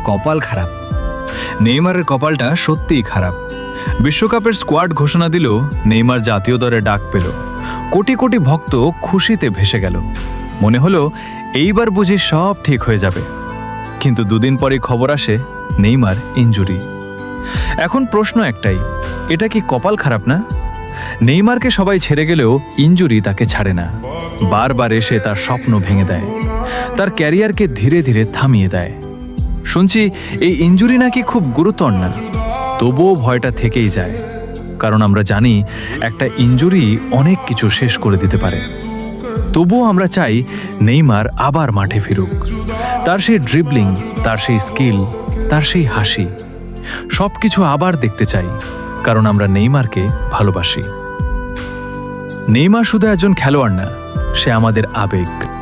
কপাল খারাপ। নেইমারের কপালটা সত্যিই খারাপ। বিশ্বকাপের স্কোয়াড ঘোষণা দিল, নেইমার জাতীয় দলে ডাক পেল। কোটি কোটি ভক্ত খুশিতে ভেসে গেল। মনে হলো এইবার বুঝি সব ঠিক হয়ে যাবে। কিন্তু দুদিন পরে খবর আসে নেইমার ইনজুরি। এখন প্রশ্ন একটাই, এটা কি কপাল খারাপ না? নেইমারকে সবাই ছেড়ে গেলেও ইনজুরি তাকে ছাড়ে না। বারবার এসে তার স্বপ্ন ভেঙে দেয়, তার ক্যারিয়ারকে ধীরে ধীরে থামিয়ে দেয়। শুনছি এই ইনজুরি নাকি খুব গুরুতর না, তবুও ভয়টা থেকেই যায়। কারণ আমরা জানি একটা ইনজুরি অনেক কিছু শেষ করে দিতে পারে। তবুও আমরা চাই নেইমার আবার মাঠে ফিরুক। তার সেই ড্রিবলিং, তার সেই স্কিল, তার সেই হাসি, সব কিছু আবার দেখতে চাই। কারণ আমরা নেইমারকে ভালোবাসি। নেইমার শুধু একজন খেলোয়াড় না, সে আমাদের আবেগ।